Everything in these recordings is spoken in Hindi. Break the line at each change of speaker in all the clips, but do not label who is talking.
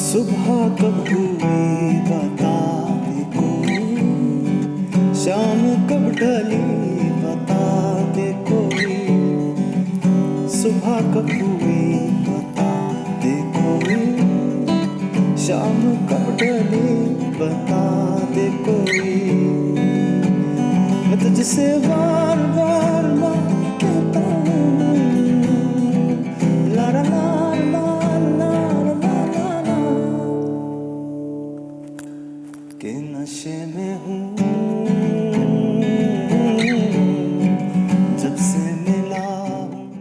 सुबह कब हुई बता दे कोई, शाम कब ढली बता दे कोई, सुबह कब हुई बता दे कोई, शाम कब ढली बता दे कोई। मैं तुझसे बार बार ना कहता हूँ, ला ला ला ला ला ला ला ला, कि नशे में हूँ जब से मिला हूँ।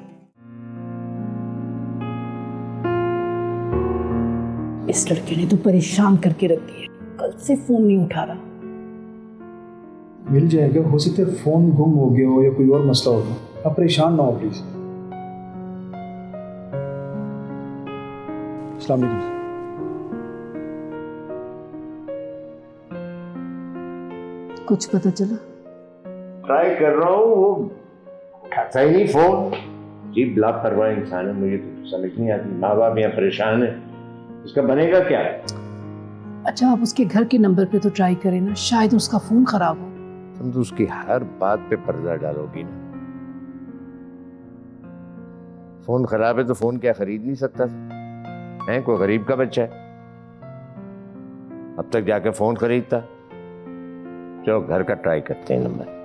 इस लड़के ने तो परेशान करके रख दिया, कल से फोन नहीं उठा रहा।
मिल जाएगा, हो सकता है फोन गुम हो गया हो या कोई और मसला होगा। आप परेशान ना हो प्लीज। अस्सलाम वालेकुम।
कुछ पता चला?
ट्राई कर रहा हूँ, वो उठाता ही नहीं फोन। जी लापरवाह इंसान है, मुझे तो समझ नहीं आती। माँ बाप यहाँ परेशान है, इसका बनेगा क्या?
अच्छा आप उसके घर के नंबर पे तो ट्राई करें ना, शायद उसका फोन खराब हो।
तुम तो उसकी हर बात पे पर्दा डालोगी ना। फोन खराब है तो फोन क्या खरीद नहीं सकता है? कोई गरीब का बच्चा है? अब तक जाके फोन खरीदता। चलो घर का ट्राई करते हैं नंबर।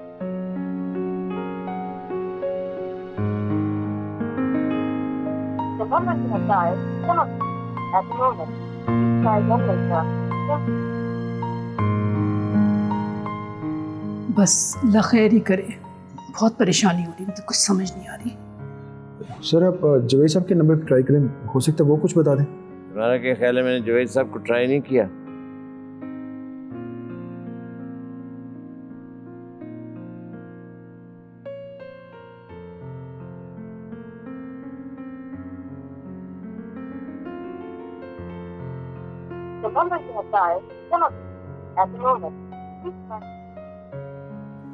बस लखैर ही करे, बहुत परेशानी हो रही, मुझे कुछ समझ नहीं आ रही।
सर आप जवेद साहब के नंबर पर ट्राई करें, हो सकता है वो कुछ बता दें।
तुम्हारा क्या ख्याल है? मैंने जवेद साहब को ट्राई नहीं किया।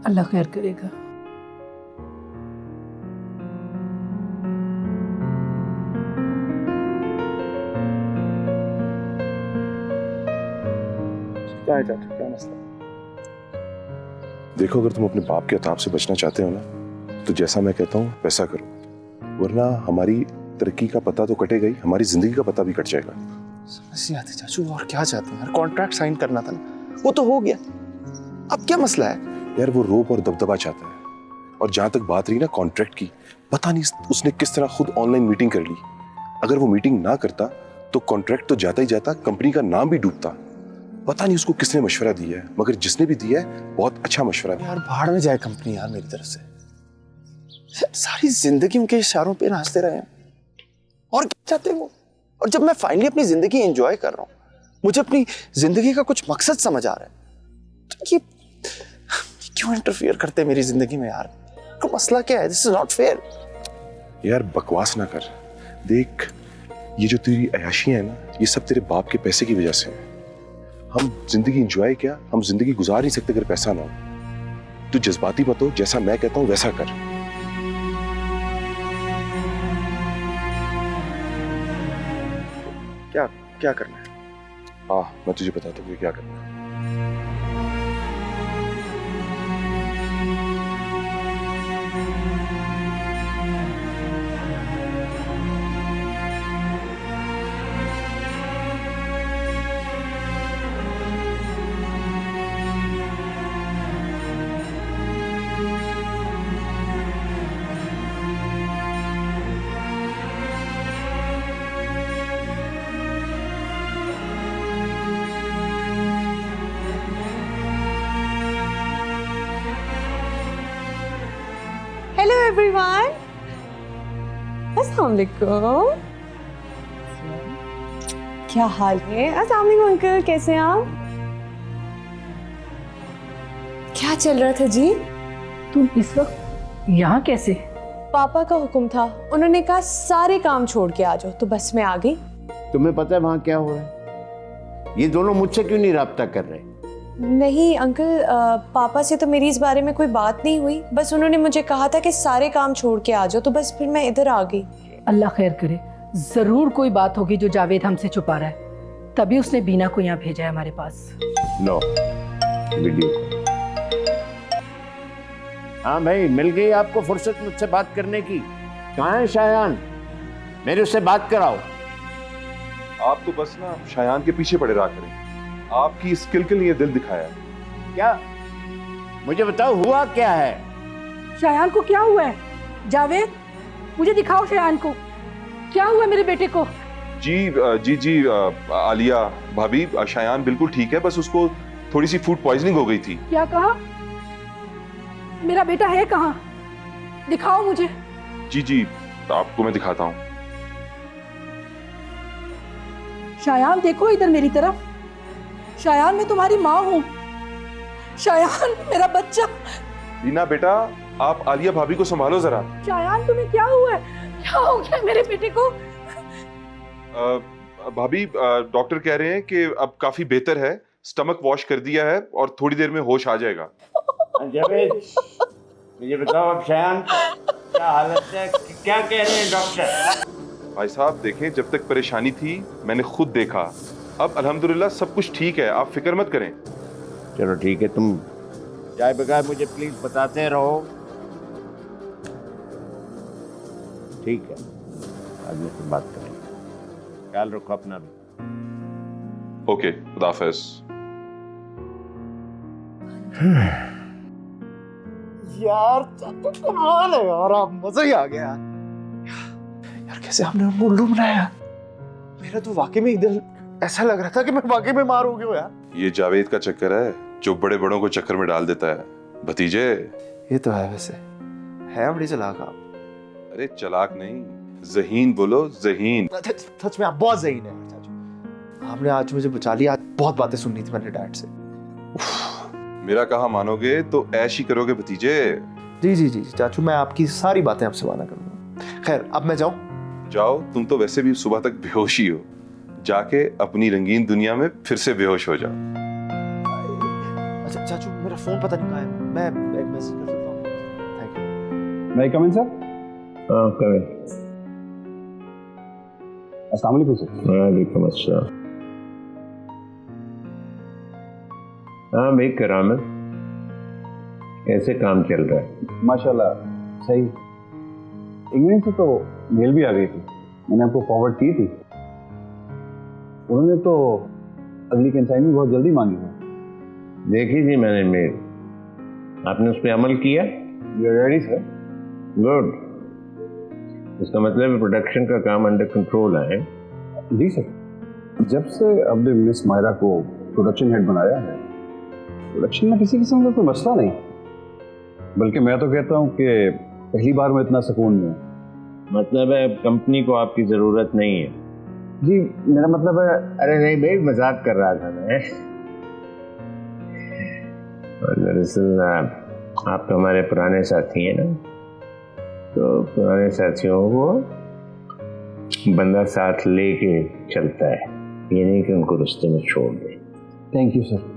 अल्लाह खैर करेगा।
क्या है चाचा, क्या मसला?
देखो, अगर तुम अपने बाप के अताब से बचना चाहते हो ना, तो जैसा मैं कहता हूँ वैसा करो, वरना हमारी तरक्की का पता तो कटेगा ही, हमारी जिंदगी का पता भी कट जाएगा।
समझ नहीं आती चाचू, और क्या चाहते हैं यार? कॉन्ट्रैक्ट साइन करना था ना, वो तो हो गया, अब क्या मसला है?
यार वो रोब और दबदबा चाहता है। और जहां तक बात रही ना कॉन्ट्रैक्ट की, पता नहीं उसने किस तरह खुद ऑनलाइन मीटिंग कर ली। अगर वो मीटिंग ना करता तो कॉन्ट्रैक्ट तो जाता ही जाता, कंपनी का नाम भी डूबता। पता नहीं उसको किसने मशवरा दिया है, मगर जिसने भी दिया है बहुत अच्छा मशवरा है।
यार भाड़ में जाए कंपनी यार मेरी तरफ से। सारी जिंदगी उनके इशारों पे नाचते रहे हैं, और क्या चाहते हैं वो? और जब मैं फाइनली अपनी जिंदगी एंजॉय कर रहा हूँ, मुझे अपनी जिंदगी का कुछ मकसद समझ आ रहा है, तो ये क्यों इंटरफियर करते हैं मेरी जिंदगी में यार? तो मसला क्या है? This is not fair.
यार बकवास ना कर, देख ये जो तेरी अयाशियां है ना, ये सब तेरे बाप के पैसे की वजह से है। हम जिंदगी एंजॉय क्या, हम जिंदगी गुजार नहीं सकते अगर पैसा ना हो। तू जज्बाती मत हो, जैसा मैं कहता हूं वैसा कर।
क्या क्या करना है?
हाँ मैं तुझे बताता हूँ क्या करना है।
हेलो एवरीवन, अस्सलाम वालेकुम। क्या हाल है? अस्सलाम वालेकुम अंकल, कैसे हैं आप? क्या चल रहा था जी?
तुम इस वक्त यहाँ कैसे?
पापा का हुक्म था, उन्होंने कहा सारे काम छोड़ के आ जाओ, तो बस मैं आ गई।
तुम्हें पता है वहां क्या हो रहा है? ये दोनों मुझसे क्यों नहीं राब्ता कर रहे?
नहीं अंकल, पापा से तो मेरी इस बारे में कोई बात नहीं हुई। बस उन्होंने मुझे कहा था कि सारे काम छोड़ के आ जाओ, तो बस फिर मैं इधर आ गई।
अल्लाह खैर करे, जरूर कोई बात होगी जो जावेद हमसे छुपा रहा है, तभी उसने बीना को यहाँ भेजा है हमारे पास।
लो वीडियो। हाँ भाई, मिल गई आपको फुर्सत मुझसे बात करने की। कहाँ है शायान? मेरे उससे बात कराओ।
आप तो बस ना शायान के पीछे पड़े रहा करें, आपकी स्किल के लिए दिल दिखाया।
क्या? मुझे बताओ हुआ क्या है?
शायान को क्या हुआ है? जावेद, मुझे दिखाओ शायान को, क्या हुआ मेरे बेटे को?
जी आलिया भाभी, शायान बिल्कुल ठीक है, बस उसको थोड़ी सी फूड पॉइजनिंग हो गई थी।
क्या कहा? मेरा बेटा है कहाँ? दिखाओ मुझे।
जी आपको मैं दिखाता हूँ।
शायान देखो इधर मेरी तरफ। शायान, मैं तुम्हारी माँ हूँ। शायान मेरा बच्चा।
रीना बेटा, आप आलिया भाभी को संभालो जरा।
शायान तुम्हें क्या हुआ है? क्या हो गया मेरे बेटे को?
भाभी, डॉक्टर कह रहे हैं कि अब काफी बेहतर है, स्टमक वॉश कर दिया है और थोड़ी देर में होश आ जाएगा।
जावेद, मुझे बताओ अब शायान क्या हालत है? क्या कह रहे हैं डॉक्टर?
भाई साहब देखें, जब तक परेशानी थी मैंने खुद देखा, अब अल्हम्दुलिल्लाह सब कुछ ठीक है, आप फिक्र मत करें।
चलो ठीक है, तुम जाए बगैर मुझे प्लीज बताते रहो। ठीक है, बाद में फिर बात करेंगे। ख्याल रखो अपना भी।
ओके, खुदा हाफिज।
यार कमाल है यार, आप मजा ही आ गया यार। कैसे आपने उनको उल्लू बनाया? मेरा तो वाकई में दिल ऐसा लग रहा था कि मैं वाकई में मार हो गया यार।
ये जावेद का चक्कर है जो बड़े बड़ों को चक्कर में डाल देता है भतीजे।
ये तो है, वैसे है बड़ी चालाक आप।
अरे चलाक नहीं, ज़हीन बोलो, ज़हीन।
सच में आप बहुत ज़हीन हैं चाचू। आपने आज मुझे बचा लिया। आज बहुत बातें सुननी थी मैंने डैड से।
मेरा कहा मानोगे तो ऐश ही करोगे भतीजे।
जी चाचू, मैं आपकी सारी बातें आपसे माना करूंगा। खैर, अब मैं जाऊं?
जाओ, तुम तो वैसे भी सुबह तक बेहोश ही हो, जाके अपनी रंगीन दुनिया में फिर से बेहोश हो जाओ।
अच्छा चाचू, मेरा फोन पता नहीं कहाँ है, मैं एक मैसेज कर देता हूँ। Thank you.
मैं कम इन सर?
हाँ करें।
अस्सलाम वालेकुम सर।
वालेकुम अस्सलाम। हाँ भाई करामत, कैसे काम चल रहा है?
माशाल्लाह सही। इंग्लैंड से तो मेल भी आ गई थी, मैंने आपको फॉरवर्ड की थी। उन्होंने तो अगली कंसाइनमेंट बहुत जल्दी मांगी है।
देखी थी मैंने मेल, आपने उस पर अमल किया?
You ready sir?
गुड, इसका मतलब प्रोडक्शन का काम अंडर कंट्रोल है।
जी सर, जब से आपने मिस मायरा को प्रोडक्शन हेड बनाया है, प्रोडक्शन में किसी किस्म का कोई मसला नहीं, बल्कि मैं तो कहता हूँ कि पहली बार में इतना सुकून में।
मतलब है कंपनी को आपकी जरूरत नहीं है?
जी मेरा मतलब है।
अरे नहीं भाई, मजाक कर रहा था मैं। दरअसल आप तो हमारे पुराने साथी हैं ना, तो पुराने साथियों को बंदा साथ लेके चलता है, ये नहीं कि उनको रास्ते में छोड़ दे।
Thank you sir.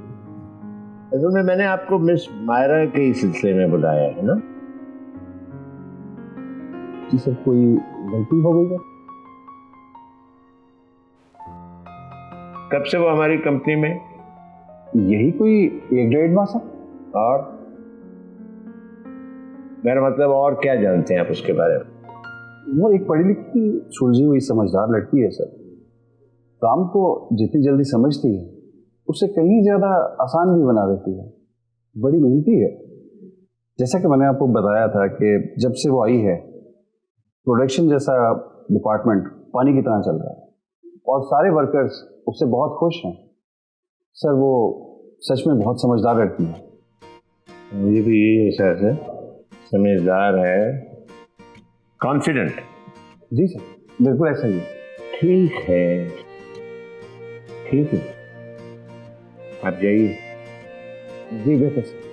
असल में मैंने आपको मिस मायरा के सिलसिले में बुलाया है ना?
जी सर, कोई गलती हो गई क्या?
कब से वो हमारी कंपनी में?
यही कोई 1-1.5 माह सर।
और मेरा मतलब और क्या जानते हैं आप उसके बारे में?
वो एक पढ़ी लिखी सुलझी हुई समझदार लड़की है सर। काम को जितनी जल्दी समझती है उससे कहीं ज़्यादा आसान भी बना देती है। बड़ी मेहनती है। जैसा कि मैंने आपको बताया था कि जब से वो आई है, प्रोडक्शन जैसा डिपार्टमेंट पानी की तरह चल रहा है और सारे वर्कर्स उससे बहुत खुश हैं। सर वो सच में बहुत समझदार लड़की है।
मुझे भी यही एहसास है, समझदार है, कॉन्फिडेंट।
जी सर, बिल्कुल ऐसा ही।
ठीक है, ठीक है, आप जाइए।
जी बेहतर सर।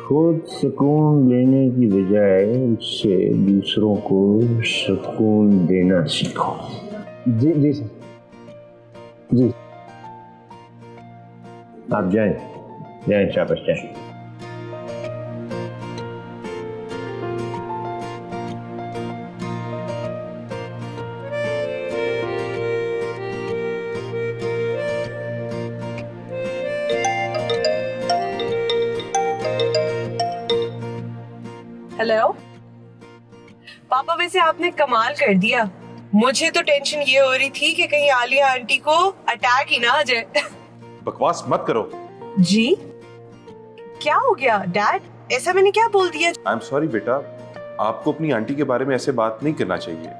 खुद सुकून लेने की बजाय उससे दूसरों को सुकून देना सीखो।
जी सर। जी
आप जाएं। जय शाबाश जय।
हेलो पापा, वैसे आपने कमाल कर दिया। मुझे तो टेंशन ये हो रही थी कि कहीं आलिया आंटी को अटैक ही ना आ जाए।
बकवास मत करो।
जी क्या हो गया डैड, ऐसा मैंने क्या बोल दिया?
आई एम सॉरी बेटा, आपको अपनी आंटी के बारे में ऐसे बात नहीं करना चाहिए।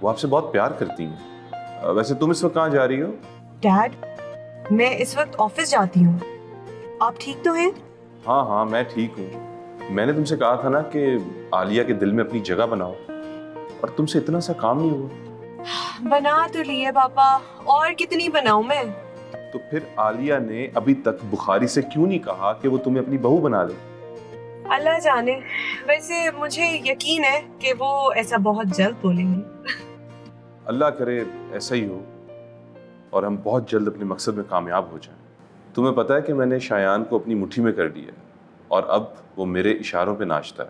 वो आपसे बहुत प्यार करती हैं। वैसे तुम इस वक्त कहाँ जा रही हो?
डैड मैं इस वक्त ऑफिस जाती हूँ। आप ठीक तो हैं?
हाँ हाँ मैं ठीक हूँ। मैंने तुमसे कहा था ना कि आलिया के दिल में अपनी जगह बनाओ, और तुमसे इतना सा काम नहीं हुआ।
बना तो लिए पापा, और कितनी बनाऊं मैं?
तो फिर आलिया ने अभी तक बुखारी से क्यों नहीं कहा कि वो तुम्हें अपनी बहू बना ले?
अल्लाह जाने। वैसे मुझे यकीन है कि वो ऐसा बहुत जल्द बोलेंगे।
अल्लाह करे ऐसा ही हो और हम बहुत जल्द अपने मकसद में कामयाब हो जाएं। तुम्हें पता है कि मैंने शायान को अपनी मुट्ठी में कर लिया और अब वो मेरे इशारों पे नाचता है।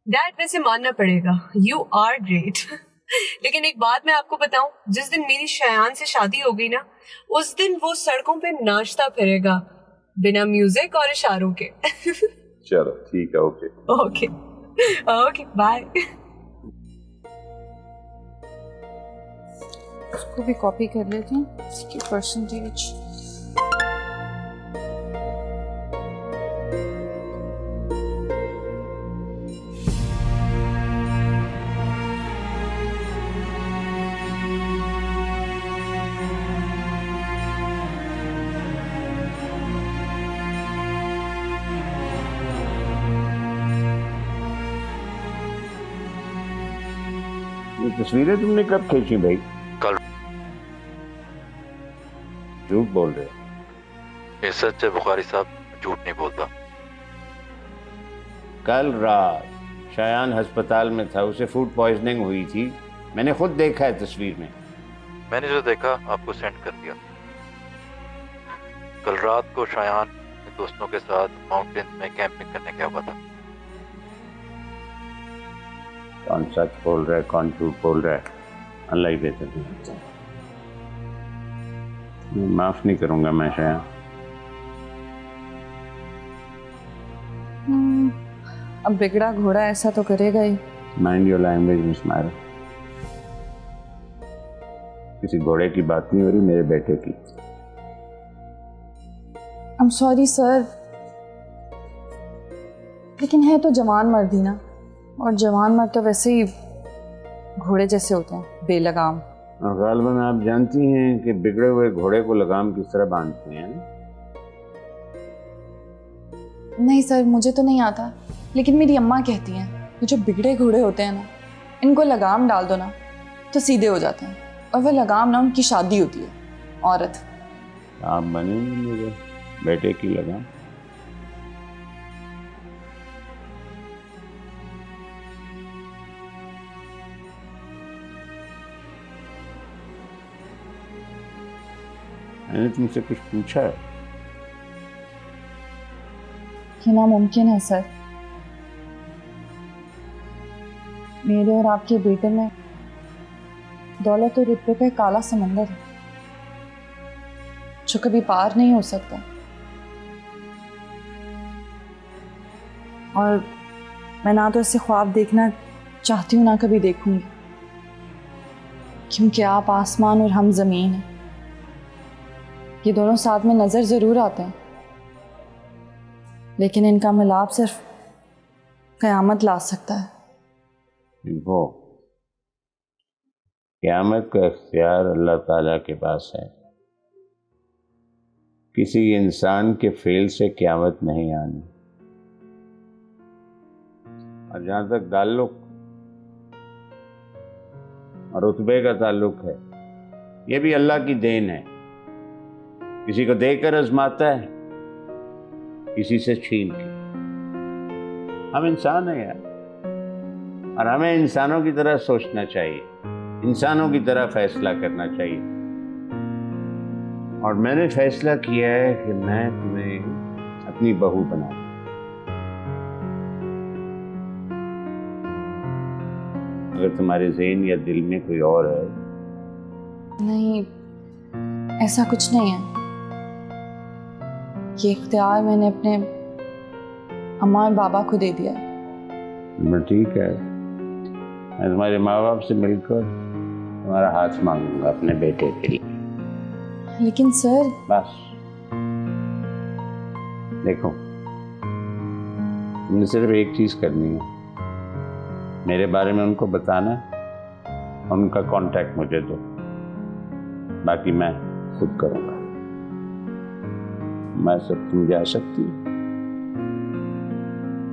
डैड वैसे मानना पड़ेगा, यू आर ग्रेट। लेकिन एक बात मैं आपको बताऊं, जिस दिन मेरी शायान से शादी हो गई ना, उस दिन वो सड़कों पे नाचता फिरेगा बिना म्यूजिक और इशारों के।
चलो ठीक है, ओके
ओके ओके बाय।
इसको भी कॉपी कर लेते हैं, इसकी परसेंटेज।
ये तस्वीरें तुमने कब खींची भाई?
कल।
झूठ बोल रहे हो?
ये सच है बुखारी साहब, झूठ नहीं बोलता।
कल रात शायान अस्पताल में था, उसे फूड पॉइजनिंग हुई थी। मैंने खुद देखा है तस्वीर में।
मैंने जो देखा आपको सेंड कर दिया। कल रात को शायान अपने दोस्तों के साथ माउंटेन्स में कैंपिंग करने गया हुआ था।
कौन सच बोल रहा है कौन झूठ बोल रहा है, अल्लाह ही बेहतर है। मैं माफ नहीं करूंगा मैं शायान।
अब बिगड़ा घोड़ा ऐसा तो करेगा ही।
Mind your language miss Myra. किसी घोड़े की बात नहीं हो रही, मेरे बेटे की।
आई एम सॉरी सर, लेकिन है तो जवान मर्द ही ना, और जवान मर्द तो वैसे ही घोड़े जैसे होते हैं, बेलगाम।
गालिबन आप जानती हैं कि बिगड़े हुए घोड़े को लगाम किस तरह बांधते हैं?
नहीं सर, मुझे तो नहीं आता, लेकिन मेरी अम्मा कहती हैं ये जो बिगड़े घोड़े होते हैं ना, इनको लगाम डाल दो ना तो सीधे हो जाते हैं, और वह लगाम ना उनकी शादी होती है औरत।
आप बनेंगे मेरे बेटे की लगाम? मैंने तुमसे कुछ पूछा है?
ये नामुमकिन है सर। मेरे और आपके बेटे में दौलत और रुतबे का एक काला समंदर है जो कभी पार नहीं हो सकता, और मैं ना तो ऐसे ख्वाब देखना चाहती हूँ ना कभी देखूंगी, क्योंकि आप आसमान और हम जमीन हैं। ये दोनों साथ में नजर जरूर आते हैं, लेकिन इनका मिलाप सिर्फ कयामत ला सकता है।
वो क़यामत का इख्तियार अल्लाह ताला के पास है। किसी इंसान के फेल से क़यामत नहीं आनी। और जहाँ तक ताल्लुक और रुतबे का ताल्लुक है, ये भी अल्लाह की देन है। किसी को देकर आजमाता है, किसी से छीन के। हम इंसान हैं यार, और हमें इंसानों की तरह सोचना चाहिए, इंसानों की तरह फैसला करना चाहिए। और मैंने फैसला किया है कि मैं तुम्हें अपनी बहू बना ली। अगर तुम्हारे ज़हन या दिल में कोई और है।
नहीं, ऐसा कुछ नहीं है। ये इख्तियार मैंने अपने अम्मा और बाबा को दे दिया है।
ठीक है, मैं तुम्हारे माँ बाप से मिलकर तुम्हारा हाथ मांगूंगा अपने बेटे के लिए।
लेकिन सर,
बस देखो, तुमने सिर्फ एक चीज करनी है, मेरे बारे में उनको बताना और उनका कांटेक्ट मुझे दो, बाकी मैं खुद करूंगा। मैं सब तुम जा सकती हो।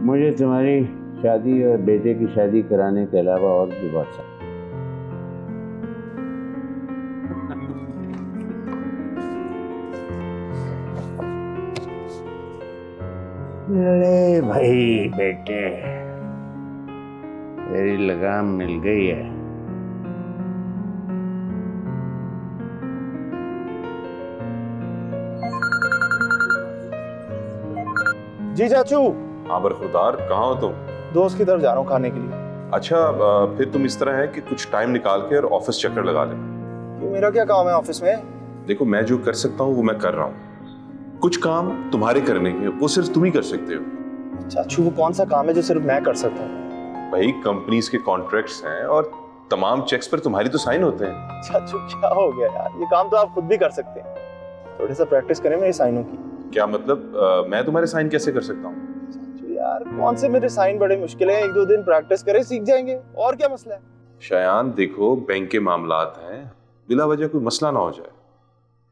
मुझे तुम्हारी शादी और बेटे की शादी कराने के अलावा और भी बहुत सा। अरे भाई बेटे, तेरी लगाम मिल गई है।
जी चाचू।
हाँ बरखुरदार, कहाँ हो तुम?
दोस्त की तरफ जा रहा हूँ खाने के लिए।
अच्छा, फिर तुम इस तरह है कि कुछ टाइम निकाल के और ऑफिस चक्कर लगा लेना।
क्यों, मेरा क्या काम है ऑफिस में?
देखो, मैं जो कर सकता हूँ वो मैं कर रहा हूँ। कुछ काम तुम्हारे करने के वो सिर्फ तुम ही कर सकते हो।
चाचू, वो कौन सा काम है जो सिर्फ मैं कर सकता हूँ?
भाई, कंपनीज के कॉन्ट्रैक्ट्स हैं और तमाम चेक्स पर तुम्हारी तो साइन होते हैं।
चाचू क्या हो गया यार, ये काम तो आप खुद भी कर सकते हैं। थोड़ी सा प्रैक्टिस करें मेरी साइनों की।
क्या मतलब? मैं तुम्हारे साइन कैसे कर सकता हूँ?
चाचू यार, कौन से मेरे साइन बड़े मुश्किल हैं, एक दो दिन प्रैक्टिस करें सीख जाएंगे, और क्या मसला है?
शयान देखो, बैंक के मामलात हैं, बिला वजह कोई मसला ना हो जाए।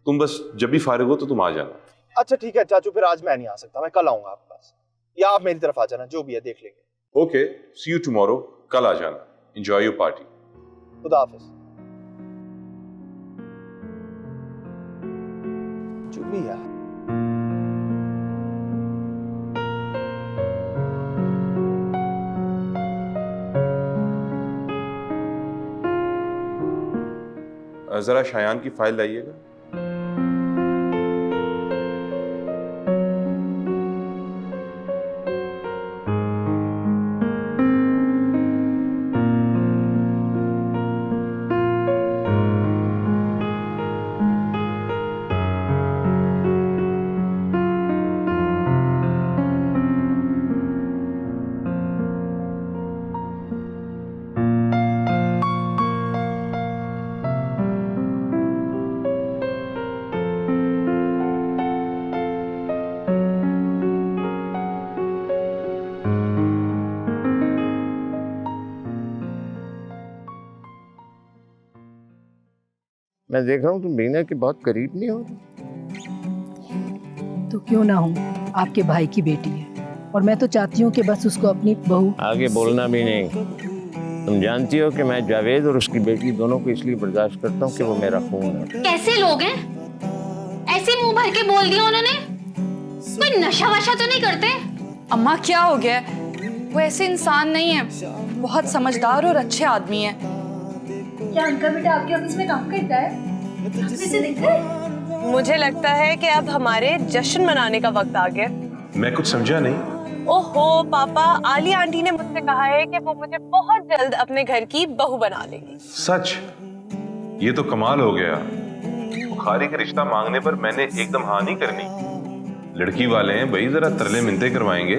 तुम बस जब भी फारिग हो तो तुम आ जाना।
अच्छा ठीक है चाचू, फिर आज मैं नहीं आ सकता, मैं कल आऊंगा आपके पास, या आप मेरी तरफ आ जाना, जो भी है देख लेंगे।
Okay, see you tomorrow. कल आ जाना। Enjoy your party.
खुदा हाफिज। जो भी है।
जरा शायान की फाइल लाइएगा।
मैं देख रहा हूँ तुम बीना के बहुत करीब नहीं हो।
तो क्यों ना हूँ, आपके भाई की बेटी है और मैं तो चाहती हूँ कि बस उसको अपनी बहू।
आगे बोलना भी नहीं। तुम जानती हो कि मैं जावेद और उसकी बेटी दोनों को इसलिए बर्दाश्त करता हूँ कि वो मेरा खून है।
कैसे लोग हैं? ऐसे मुंह भर के बोल दिया उन्होंने। कोई नशा वशा तो नहीं करते?
अम्मा क्या हो गया? वो ऐसे इंसान नहीं है, बहुत समझदार और अच्छे आदमी है।
क्या उनका बेटा आपके ऑफिस में काम करता है? आपसे दिखता है?
मुझे लगता है कि अब हमारे जश्न मनाने का वक्त आ गया।
मैं कुछ समझा नहीं।
ओहो पापा, आलिया आंटी ने मुझसे कहा है कि वो मुझे बहुत जल्द अपने घर की बहू बना लेगी।
सच? ये तो कमाल हो गया। बुखारी का रिश्ता मांगने पर मैंने एकदम हाँ नहीं करनी। लड़की वाले हैं भाई, जरा तरले मिन्नतें करवाएंगे।